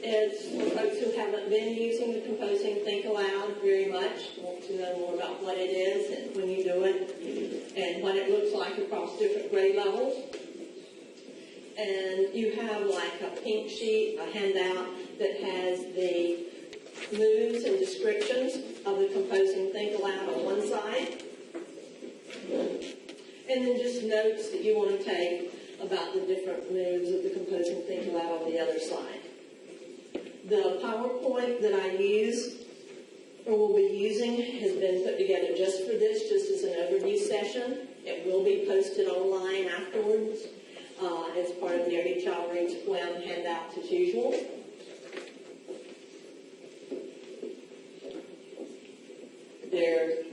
is for folks who haven't been using the Composing Think Aloud very much, want to know more about what it is and when you do it, and what it looks like across different grade levels. And you have like a pink sheet, a handout that has the moves and descriptions of the Composing Think Aloud on one side, and then just notes that you want to take about the different moves of the Composing Think Aloud on the other side. The PowerPoint that I use or will be using has been put together just for this, just as an overview session. It will be posted online afterwards as part of the Every Child Reads Poem handouts as usual. There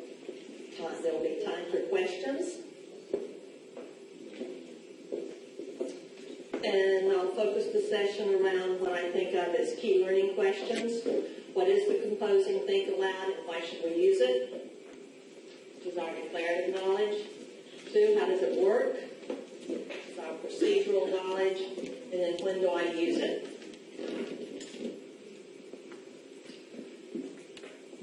will be time for questions. And I'll focus the session around what I think of as key learning questions. What is the Composing Think Aloud and why should we use it? Which is our declarative knowledge. 2, how does it work? It's our procedural knowledge. And then when do I use it?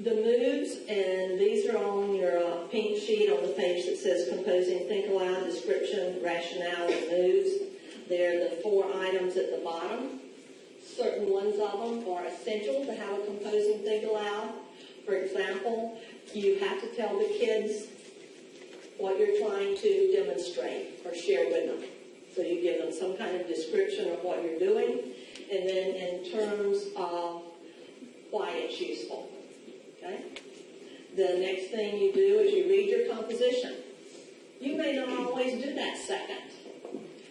The moves, and these are on your pink sheet on the page that says Composing Think Aloud, description, rationale, and moves. They're the 4 items at the bottom. Certain ones of them are essential to have a Composing Think Aloud. For example, you have to tell the kids what you're trying to demonstrate or share with them. So you give them some kind of description of what you're doing, and then in terms of why it's useful. Okay? The next thing you do is you read your composition. You may not always do that second.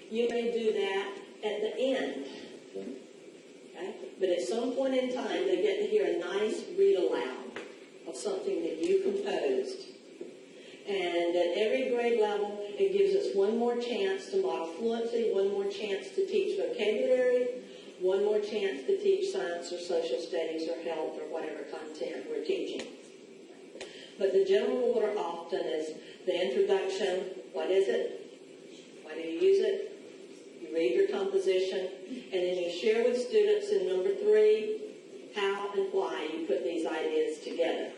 You may do that at the end. Okay? But at some point in time, they get to hear a nice read aloud of something that you composed. And at every grade level, it gives us one more chance to model fluency, one more chance to teach vocabulary, one more chance to teach science or social studies or health or whatever content we're teaching. But the general order often is the introduction, what is it? Why do you use it? You read your composition, and then you share with students in number 3 how and why you put these ideas together.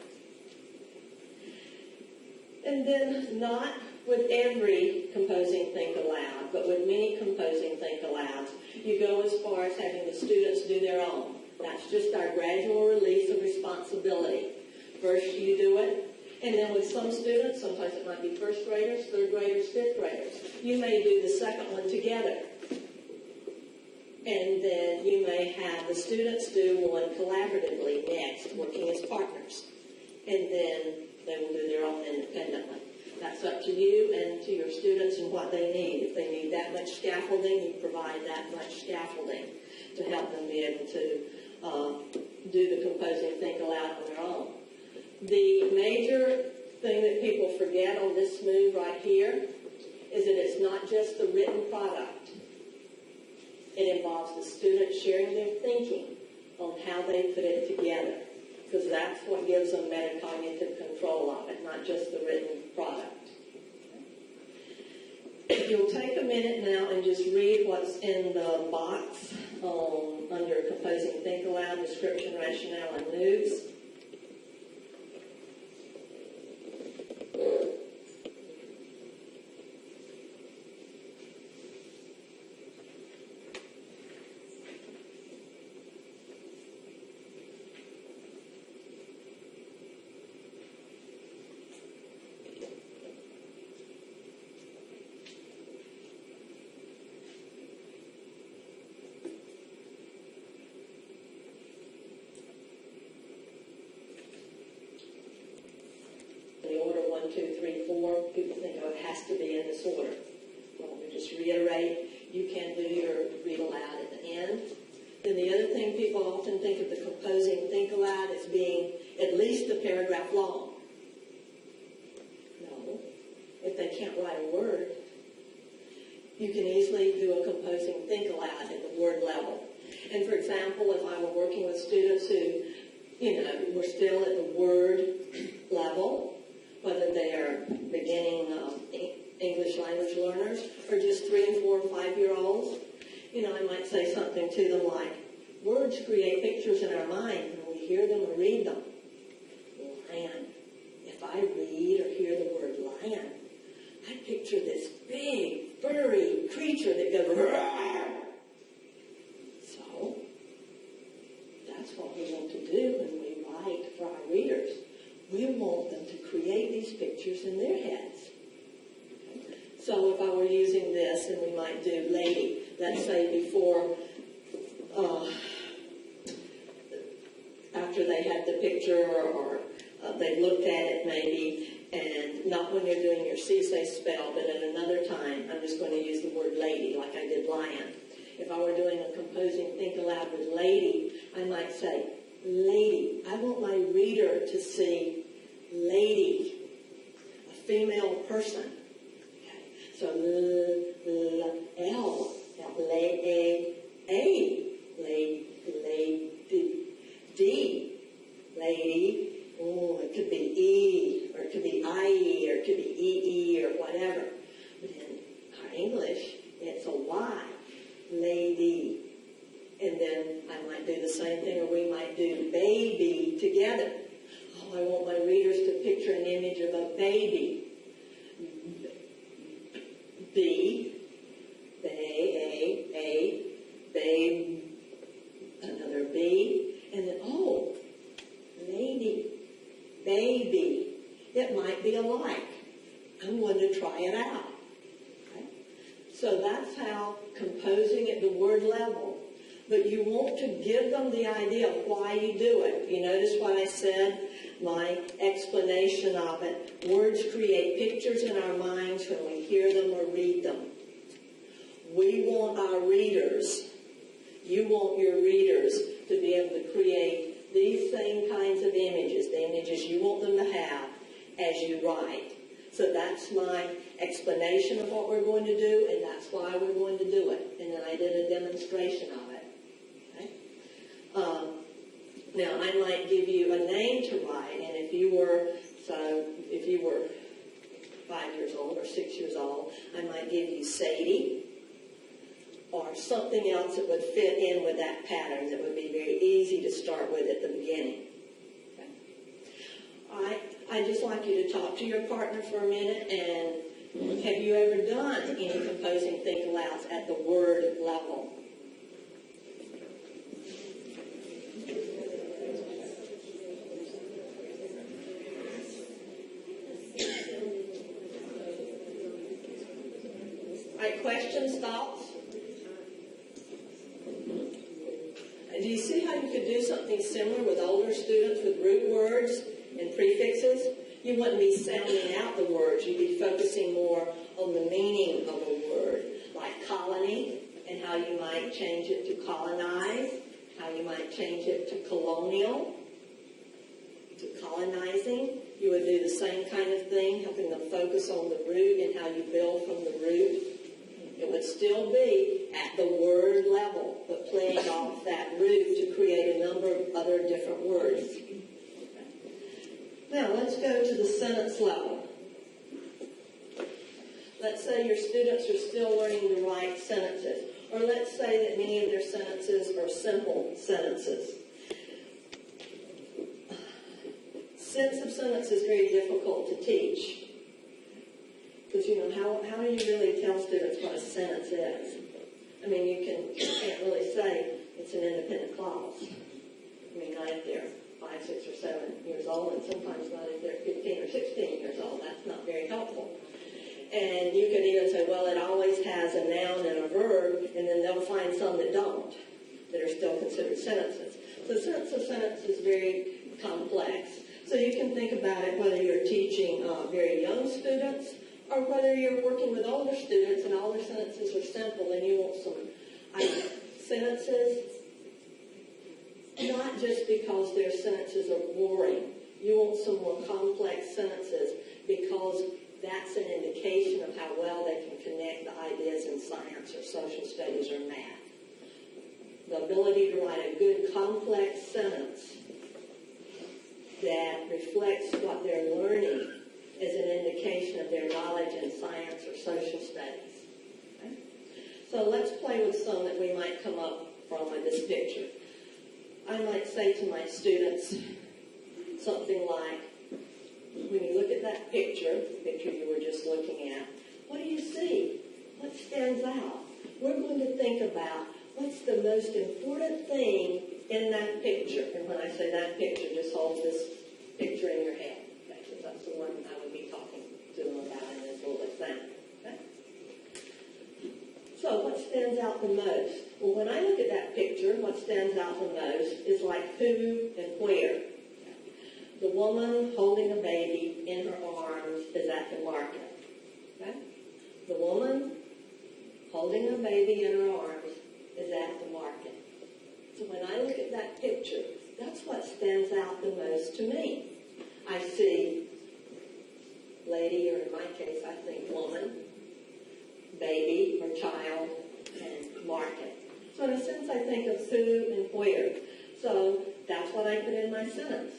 And then not with every Composing Think Aloud, but with many Composing Think Alouds, you go as far as having the students do their own. That's just our gradual release of responsibility. First you do it, and then with some students, sometimes it might be first graders, third graders, fifth graders, you may do the second one together. And then you may have the students do one collaboratively next, working as partners. And then they will do their own independently. That's up to you and to your students and what they need. If they need that much scaffolding, you provide that much scaffolding to help them be able to do the Composing Think Aloud on their own. The major thing that people forget on this move right here is that it's not just the written product. It involves the students sharing their thinking on how they put it together, because that's what gives them metacognitive control of it, not just the written product. If you'll take a minute now and just read what's in the box under Composing Think Aloud, description, rationale, and moves. The order 1, 2, 3, 4, people think, oh, it has to be in this order. Well, let me just reiterate, you can do your read aloud at the end. Then the other thing people often think of the Composing Think Aloud as being at least a paragraph long. No, if they can't write a word, you can easily do a Composing Think Aloud at the word level. And for example, if I were working with students who, were still at the word level, whether they are beginning English language learners or just 3 and 4 and 5-year-olds, I might say something to them like, Words create pictures in our mind when we hear them or read them. Lion. If I read or hear the word lion, I picture this big, furry creature that goes, roar. So, that's what we want to do when we write for our readers. We want them to create these pictures in their heads. So if I were using this, and we might do lady, let's say before, after they had the picture, or they looked at it maybe, and not when you're doing your say spell, but at another time, I'm just going to use the word lady like I did lion. If I were doing a composing think aloud with lady, I might say, lady. I want my reader to see lady, a female person. Okay. So L, D, lady. Oh, it could be E, or it could be IE, or it could be EE, or whatever. But in our English, it's a Y, lady. And then I might do the same thing, or we might do baby together. Oh, I want my readers to picture an image of a baby. B, babe, another B, and then, oh, lady, baby. It might be alike. I'm going to try it out. Okay? So that's how composing at the word level. But you want to give them the idea of why you do it. You notice what I said? My explanation of it. Words create pictures in our minds when we hear them or read them. We want our readers, you want your readers to be able to create these same kinds of images, the images you want them to have as you write. So that's my explanation of what we're going to do, and that's why we're going to do it. And then I did a demonstration of it. Okay? Now, I might give you a name to write, and if you were 5 years old or 6 years old, I might give you Sadie, or something else that would fit in with that pattern that would be very easy to start with at the beginning. Okay. I'd just like you to talk to your partner for a minute, and have you ever done any composing think alouds at the word level? All right, questions, thoughts? Do you see how you could do something similar with older students with root words and prefixes? You wouldn't be sounding out the words. You'd be focusing more on the meaning of a word, like colony, and how you might change it to colonize, how you might change it to colonial, to colonizing. You would do the same kind of thing, helping them focus on the root and how you build from the root. It would still be at the word level, but playing off that root to create a number of other different words. Okay. Now, let's go to the sentence level. Let's say your students are still learning to write sentences, or let's say that many of their sentences are simple sentences. Sense of sentence is very difficult to teach. Because, how do you really tell students what a sentence is? I mean, you can't really say it's an independent clause. I mean, not if they're 5, 6, or 7 years old, and sometimes not if they're 15 or 16 years old. That's not very helpful. And you could even say, well, it always has a noun and a verb, and then they'll find some that don't, that are still considered sentences. So the sense of sentence is very complex. So you can think about it whether you're teaching very young students, or whether you're working with older students and all their sentences are simple and you want some sentences, not just because their sentences are boring. You want some more complex sentences because that's an indication of how well they can connect the ideas in science or social studies or math. The ability to write a good complex sentence that reflects what they're learning is an indication of their knowledge in science or social studies. Okay? So let's play with some that we might come up from with this picture. I might say to my students something like, when you look at that picture, the picture you were just looking at, what do you see? What stands out? We're going to think about what's the most important thing in that picture. And when I say that picture, just hold this picture in your head. Okay? Because that's the one I would be talking to them about in this little example. Okay? So what stands out the most? Well, when I look at that picture, what stands out the most is like who and where. The woman holding a baby in her arms is at the market. Okay? The woman holding a baby in her arms is at the market. So when I look at that picture, that's what stands out the most to me. I see lady, or in my case, I think woman, baby or child, and market. So in a sense, I think of who and where. So that's what I put in my sentence.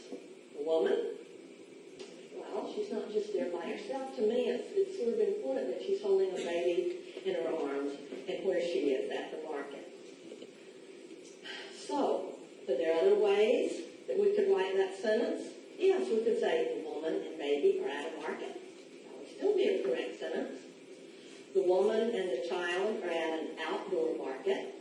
The woman, well, she's not just there by herself. To me, it's sort of important that she's holding a baby in her arms and where she is at the market. So, are there other ways that we could write that sentence? Yes, we could say the woman and baby are at a market. That would still be a correct sentence. The woman and the child are at an outdoor market.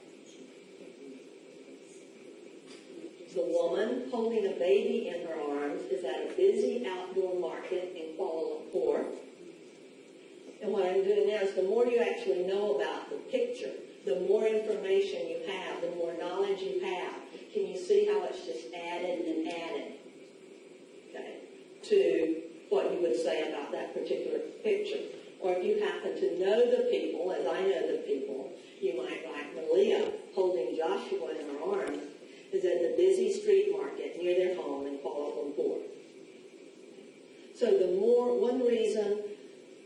The woman holding a baby in her arms is at a busy outdoor market in Kuala Lumpur. And what I'm doing now is the more you actually know about the picture, the more information you have, the more knowledge you have. Can you see how it's just added and added, okay, to what you would say about that particular picture? Or if you happen to know the people, as I know the people, you might write Malia holding Joshua in her arms is at the busy street market near their home in Kuala Lumpur. So one reason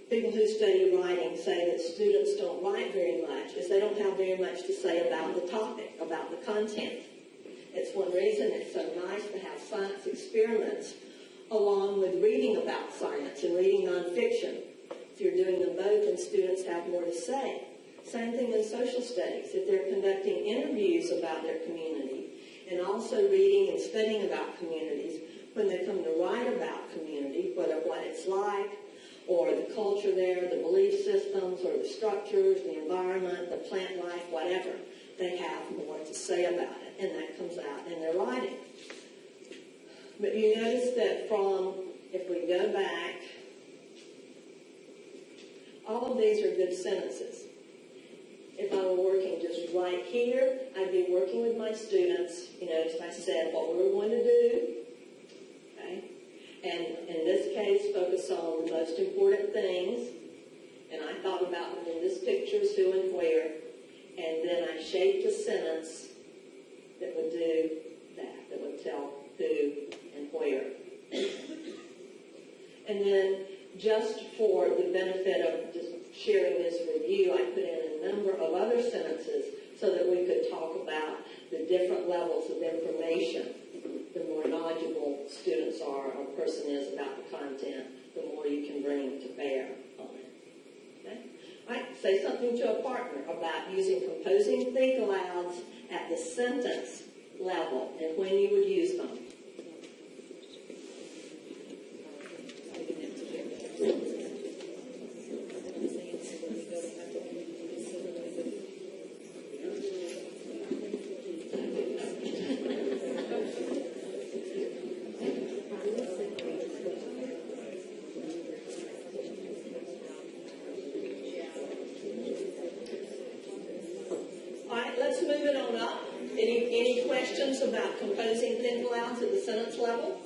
people who study writing say that students don't write very much is they don't have very much to say about the topic, about the content. It's one reason it's so nice to have science experiments along with reading about science and reading nonfiction. If you're doing them both, then students have more to say. Same thing in social studies. If they're conducting interviews about their community and also reading and studying about communities, when they come to write about community, whether what it's like, or the culture there, the belief systems, or the structures, the environment, the plant life, whatever, they have more to say about it, and that comes out in their writing. But you notice that if we go back, all of these are good sentences. If I were working just right here, I'd be working with my students. You know, as I said, what we were going to do, okay? And in this case, focus on the most important things. And I thought about them in this pictures, who and where. And then I shaped a sentence that would do that would tell who and where. And then just for the benefit of just sharing this with you, I put in a number of other sentences so that we could talk about the different levels of information. The more knowledgeable students are, or a person is about the content, the more you can bring to bear on it. Okay? All right, say something to a partner about using composing think alouds at the sentence level and when you would use them. Any questions about composing think alouds at the sentence level?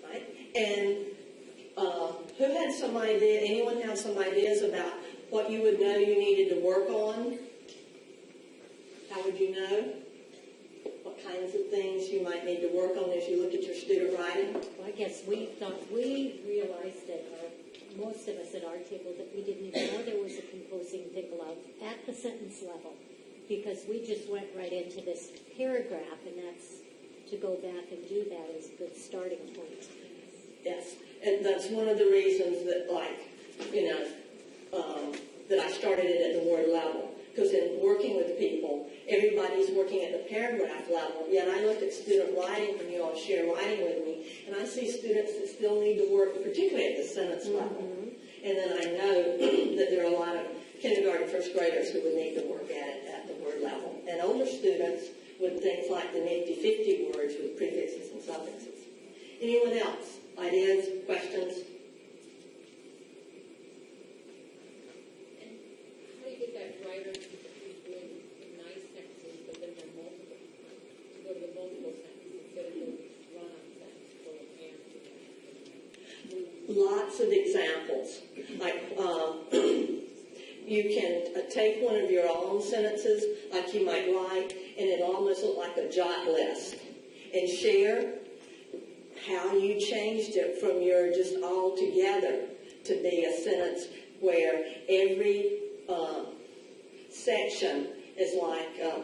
Right. And who had some idea? Anyone have some ideas about what you would know you needed to work on? How would you know? What kinds of things you might need to work on as you look at your student writing? Well, I guess we realized that most of us at our table that we didn't even know there was a composing think aloud at the sentence level, because we just went right into this paragraph, and that's to go back and do that is a good starting point. Yes, and that's one of the reasons that, that I started it at the word level, because in working with people, everybody's working at the paragraph level, yet I look at student writing when you all share writing with me, and I see students that still need to work, particularly at the sentence level. And then I know that there are a lot of kindergarten, first graders who would need to work at the word level. And older students with things like the nifty 50 words with prefixes and suffixes. Anyone else? Ideas, questions? How do you get that writer to doing nice sentences, but then they're multiple? To go to the multiple sentences instead of the run-on sentence full of answers. Lots of examples. Like, you can take one of your own sentences, like you might write, and it almost look like a jot list, and share how you changed it from your just all together to be a sentence where every section is like a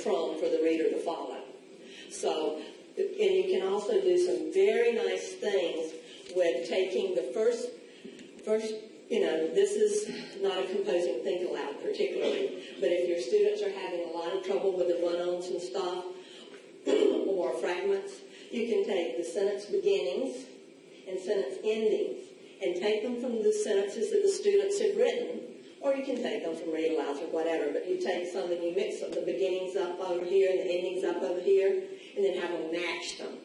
prompt for the reader to follow. So, and you can also do some very nice things with taking the first, this is not a composing think aloud particularly, but if your students are having a lot of trouble with the run-ons and stuff, or fragments, you can take the sentence beginnings and sentence endings and take them from the sentences that the students have written, or you can take them from read alouds or whatever, but you take some and you mix the beginnings up over here and the endings up over here, and then have them match them.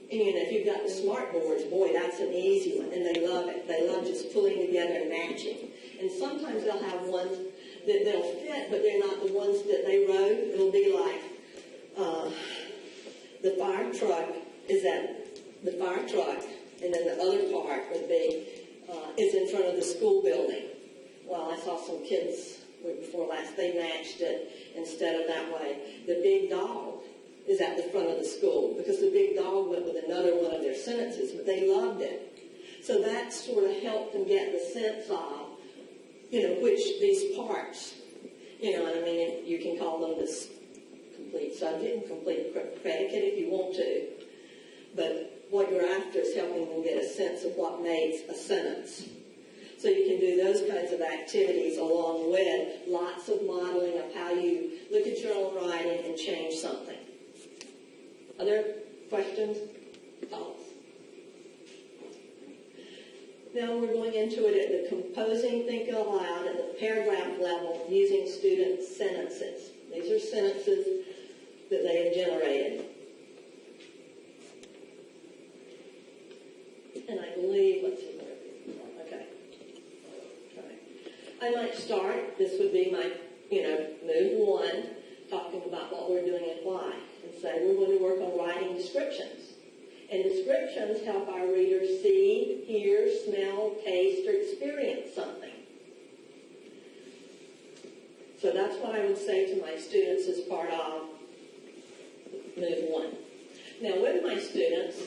And if you've got the smart boards, boy, that's an easy one, and they love it. They love just pulling together and matching. And sometimes they'll have ones that they'll fit, but they're not the ones that they wrote. It'll be like, the fire truck is at the fire truck, and then the other part would be, is in front of the school building. Well, I saw some kids week before last, they matched it instead of that way. The big dog is at the front of the school, because the big dog went with another one of their sentences, but they loved it. So that sort of helped them get the sense of, which these parts, what I mean, you can call them this complete subject and complete predicate if you want to, but what you're after is helping them get a sense of what makes a sentence. So you can do those kinds of activities along with lots of modeling of how you look at your own writing and change something. Other questions? Thoughts? Now we're going into it at the composing think aloud at the paragraph level using student sentences. These are sentences that they have generated. And I believe, let's see, okay. I might start, this would be my, move one, talking about what we're doing and why. And say we're going to work on writing descriptions. And descriptions help our readers see, hear, smell, taste, or experience something. So that's what I would say to my students as part of move one. Now with my students,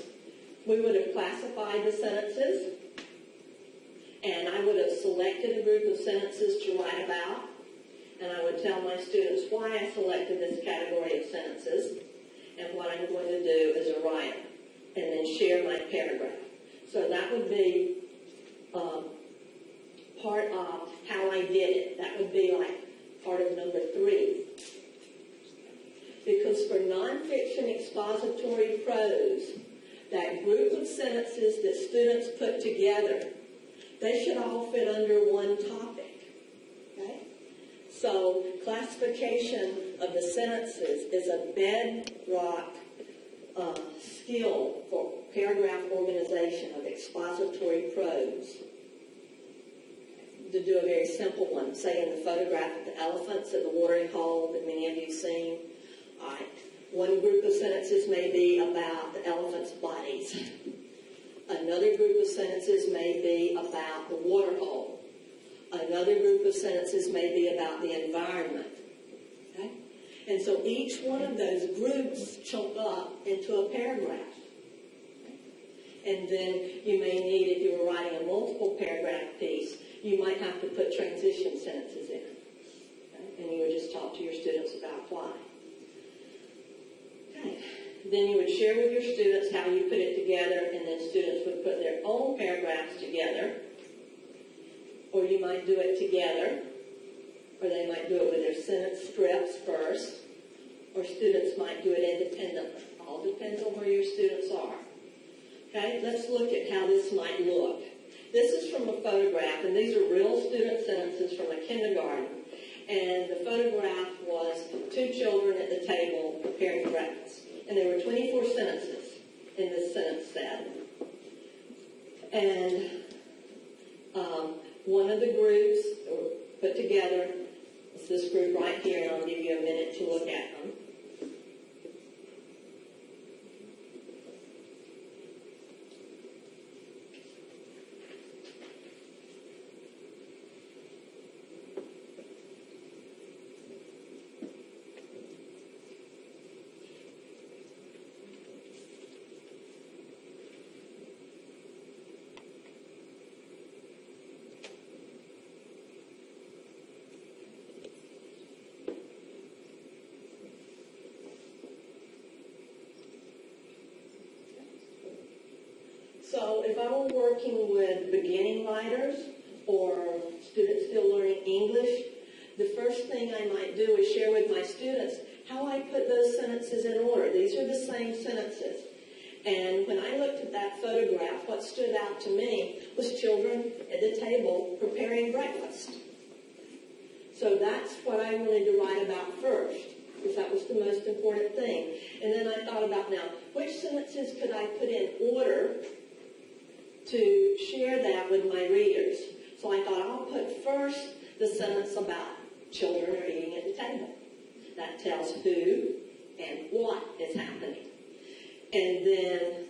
we would have classified the sentences, and I would have selected a group of sentences to write about, and I would tell my students why I selected this category of sentences and what I'm going to do as a writer, and then share my paragraph. So that would be part of how I did it. That would be like part of number 3. Because for nonfiction expository prose, that group of sentences that students put together, they should all fit under one topic. Okay? So classification of the sentences is a bedrock skill for paragraph organization of expository prose. To do a very simple one, say in the photograph of the elephants at the watering hole that many of you have seen. All right. One group of sentences may be about the elephants' bodies. Another group of sentences may be about the water hole. Another group of sentences may be about the environment. Okay? And so each one of those groups chunk up into a paragraph. Okay? And then you may need, if you were writing a multiple paragraph piece, you might have to put transition sentences in. Okay? And you would just talk to your students about why. Okay. Then you would share with your students how you put it together, and then students would put their own paragraphs together, or you might do it together, or they they might do it with their sentence strips first, or students might do it independently. All depends on where your students are. Okay, let's look at how this might look. This is from a photograph, and these are real student sentences from a kindergarten. And the photograph was 2 children at the table preparing breakfast. And there were 24 sentences in this sentence set. And one of the groups put together is this group right here, and I'll give you a minute to look at them. So if I were working with beginning writers or students still learning English, the first thing I might do is share with my students how I put those sentences in order. These are the same sentences. And when I looked at that photograph, what stood out to me was children at the table preparing breakfast. So that's what I wanted to write about first, because that was the most important thing. And then I thought about, now, which sentences could I put in order to share that with my readers? So I thought, I'll put first the sentence about children are eating at the table. That tells who and what is happening. And then,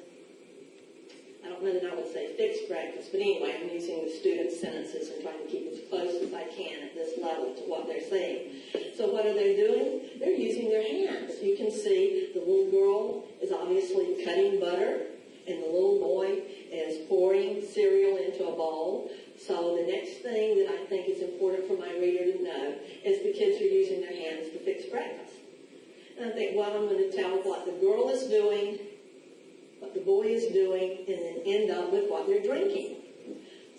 I don't know that I would say fixed breakfast, but anyway, I'm using the students' sentences and trying to keep as close as I can at this level to what they're saying. So what are they doing? They're using their hands. You can see the little girl is obviously cutting butter, and the little boy is pouring cereal into a bowl. So the next thing that I think is important for my reader to know is the kids are using their hands to fix breakfast. And I think, well, I'm going to tell what the girl is doing, what the boy is doing, and then end up with what they're drinking.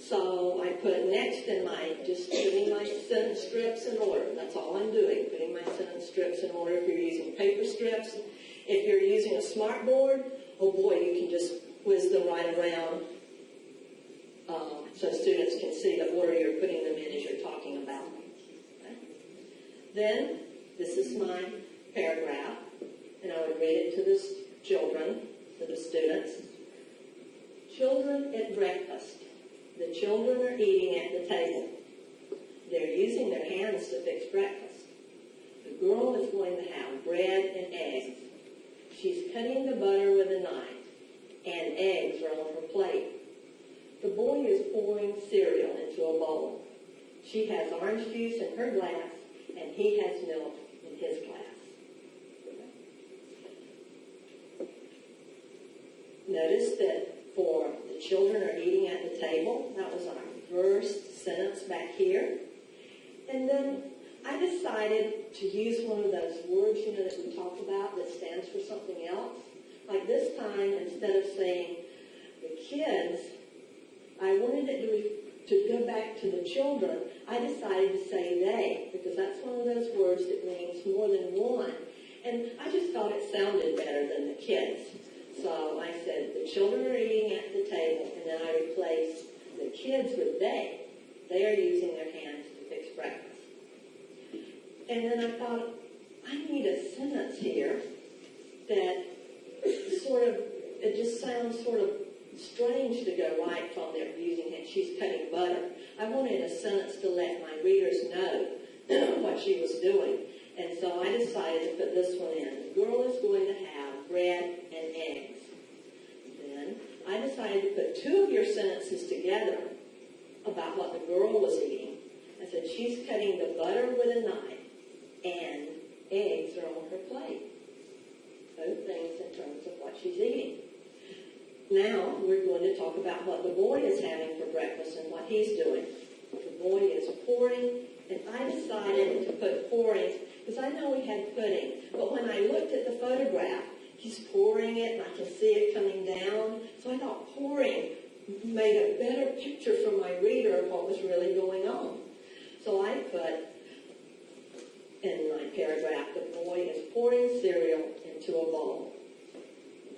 So I put next in my, just putting my sentence strips in order. That's all I'm doing, putting my sentence strips in order. If you're using paper strips, if you're using a smart board, oh boy, you can just whiz them right around so students can see the order you're putting them in as you're talking about. Okay. Then, this is my paragraph, and I would read it to the children, to the students. Children at breakfast. The children are eating at the table. They're using their hands to fix breakfast. The girl is going to have bread and eggs. She's cutting the butter with a knife, and eggs are on her plate. The boy is pouring cereal into a bowl. She has orange juice in her glass, and he has milk in his glass. Notice that for the children are eating at the table, that was our first sentence back here. And then I decided to use one of those words, that we talk about that stands for something else. Like this time, instead of saying the kids, I wanted it to go back to the children. I decided to say they, because that's one of those words that means more than one. And I just thought it sounded better than the kids. So I said, the children are eating at the table, and then I replaced the kids with they. They are using their hands to fix breakfast. And then I thought, I need a sentence here that it just sounds sort of strange to go right from there using it. She's cutting butter. I wanted a sentence to let my readers know what she was doing. And so I decided to put this one in. The girl is going to have bread and eggs. Then I decided to put 2 of your sentences together about what the girl was eating. I said, she's cutting the butter with a knife, and eggs are on her plate. Both things in terms of what she's eating. Now we're going to talk about what the boy is having for breakfast and what he's doing. The boy is pouring, and I decided to put pouring because I know we had pudding. But when I looked at the photograph, he's pouring it, and I can see it coming down. So I thought pouring made a better picture for my reader of what was really going on. So I put pouring cereal into a bowl.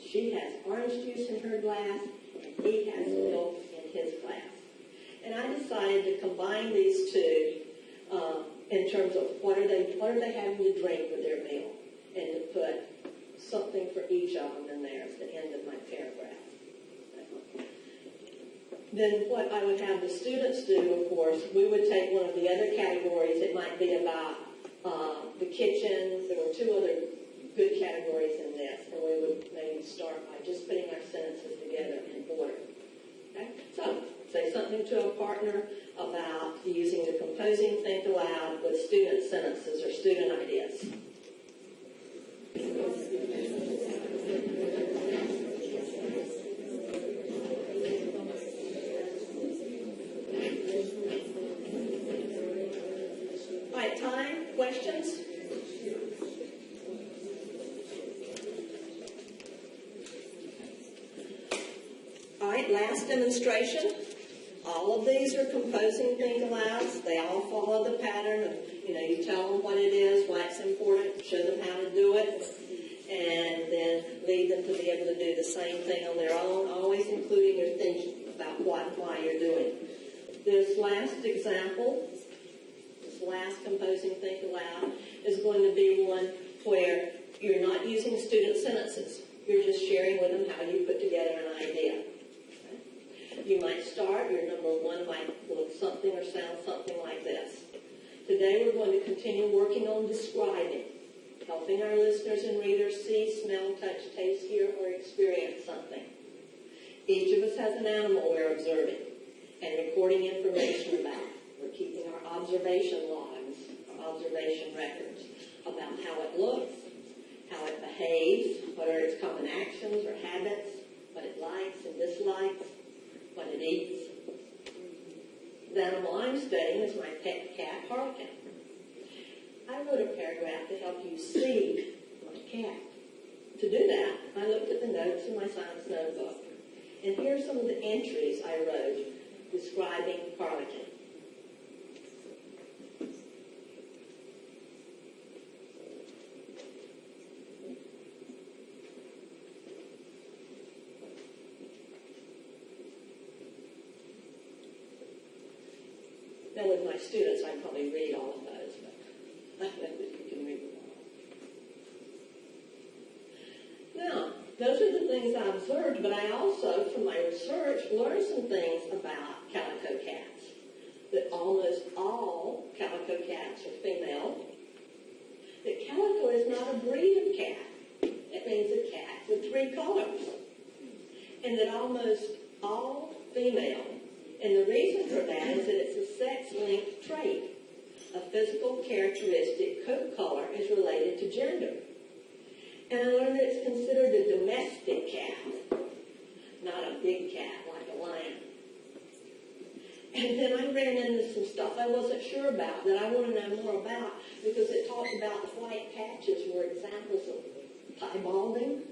She has orange juice in her glass, and he has milk in his glass. And I decided to combine these two in terms of what are they having to drink with their meal, and to put something for each of them in there at the end of my paragraph. Then what I would have the students do, of course, we would take one of the other categories. It might be about the kitchen. There were two other good categories in this, and we would maybe start by just putting our sentences together in order. Okay? So, say something to a partner about using the composing think aloud with student sentences or student ideas. All right, time, questions? All right, last demonstration. All of these are composing think alouds. They all follow the pattern of, you tell them what it is, why it's important, show them how to do it, and then lead them to be able to do the same thing on their own, always including your thinking about what and why you're doing it. This last example, this last composing think aloud, is going to be one where you're not using student sentences. You're just sharing with them how you put together an idea. You might start, your number one might look something or sound something like this. Today we're going to continue working on describing, helping our listeners and readers see, smell, touch, taste, hear, or experience something. Each of us has an animal we're observing and recording information about. We're keeping our observation logs, our observation records about how it looks, how it behaves, what are its common actions or habits, what it likes and dislikes, what it eats. The animal I'm studying is my pet cat, Harlequin. I wrote a paragraph to help you see my cat. To do that, I looked at the notes in my science notebook. And here are some of the entries I wrote describing Harlequin. Now, with my students, I probably read all of those, but I know that you can read them all. Now, those are the things I observed, but I also, from my research, learned some things about calico cats. That almost all calico cats are female. That calico is not a breed of cat. It means a cat with 3 colors. And that almost all female. And the reason for that is that it's a sex-linked trait. A physical characteristic, coat color, is related to gender. And I learned that it's considered a domestic cat, not a big cat like a lion. And then I ran into some stuff I wasn't sure about that I want to know more about, because it talked about the white patches were examples of piebalding.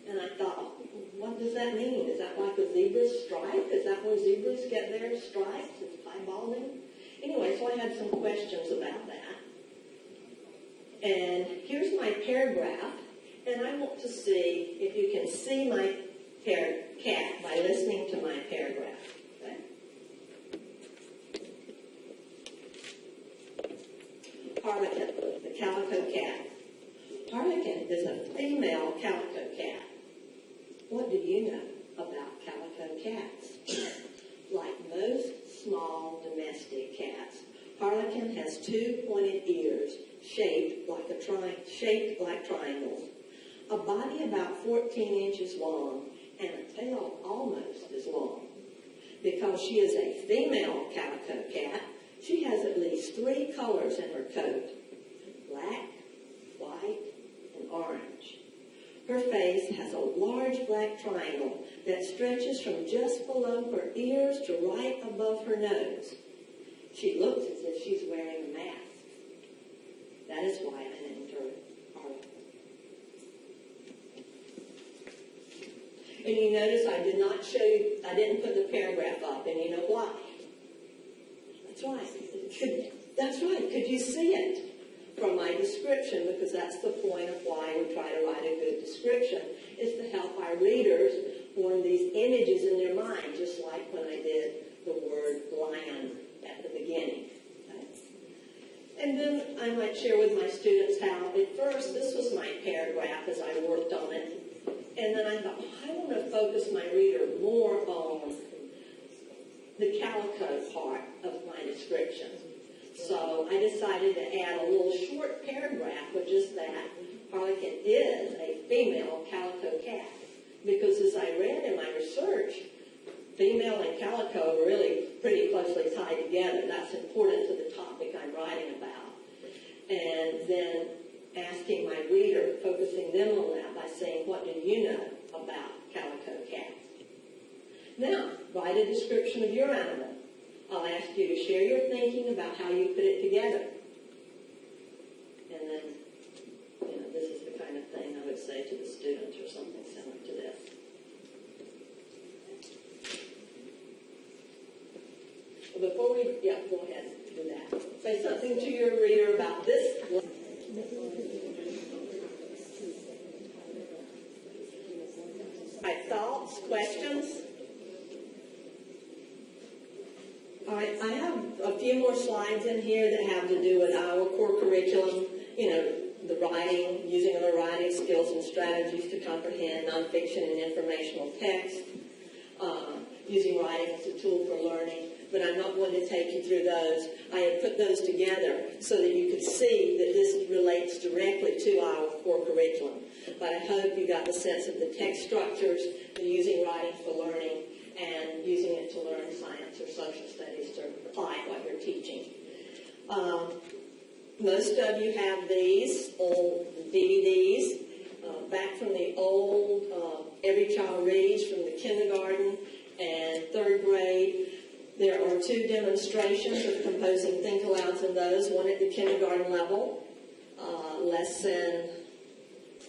And I thought, what does that mean? Is that like a zebra's stripe? Is that where zebras get their stripes? It's piebalding? Anyway, so I had some questions about that. And here's my paragraph. And I want to see if you can see my cat by listening to my paragraph. Okay? Harlequin, the calico cat. Harlequin is a female calico cat. What do you know about calico cats? Like most small domestic cats, Harlequin has 2 pointed ears shaped like triangles, a body about 14 inches long, and a tail almost as long. Because she is a female calico cat, she has at least 3 colors in her coat: black, white, and orange. Her face has a large black triangle that stretches from just below her ears to right above her nose. She looks as if she's wearing a mask. That is why I named her Harlequin. And you notice I didn't put the paragraph up, and you know why? That's right. That's right. Could you see it? from my description, because that's the point of why we try to write a good description, is to help our readers form these images in their mind, just like when I did the word lion at the beginning. Okay? And then I might share with my students how, at first, this was my paragraph as I worked on it, and then I thought, I want to focus my reader more on the calico part of my description. So I decided to add a little short paragraph with just that. Harlequin is a female calico cat, because as I read in my research, female and calico are really pretty closely tied together. That's important to the topic I'm writing about. And then asking my reader, focusing them on that by saying, what do you know about calico cats? Now, write a description of your animal. I'll ask you to share your thinking about how you put it together. And then, this is the kind of thing I would say to the students or something similar to this. Well, before we, go ahead and do that. Say something to your reader about this. Right, thoughts, questions? All right, I have a few more slides in here that have to do with our core curriculum, the writing, using a variety of skills and strategies to comprehend nonfiction and informational text, using writing as a tool for learning, but I'm not going to take you through those. I have put those together so that you could see that this relates directly to our core curriculum. But I hope you got the sense of the text structures, the using writing for learning, and using it to learn science or social studies to apply what you're teaching. Most of you have these old DVDs back from the old Every Child Reads from the kindergarten and third grade. There are 2 demonstrations of composing think alouds in those, one at the kindergarten level, lesson,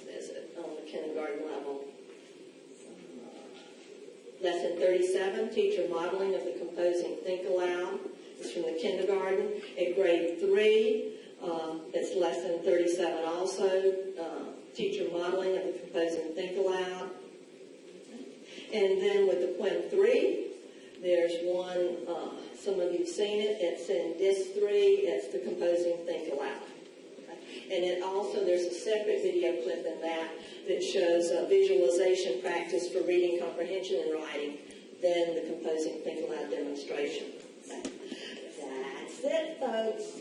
is it on the kindergarten level? Lesson 37, teacher modeling of the composing think aloud. It's from the kindergarten. At grade 3, it's lesson 37 also, teacher modeling of the composing think aloud. And then with the Quint 3, there's one, some of you have seen it, it's in Disc 3, it's the composing think aloud. And it also, there's a separate video clip in that shows a visualization practice for reading comprehension and writing, then the composing think aloud demonstration. That's it, folks.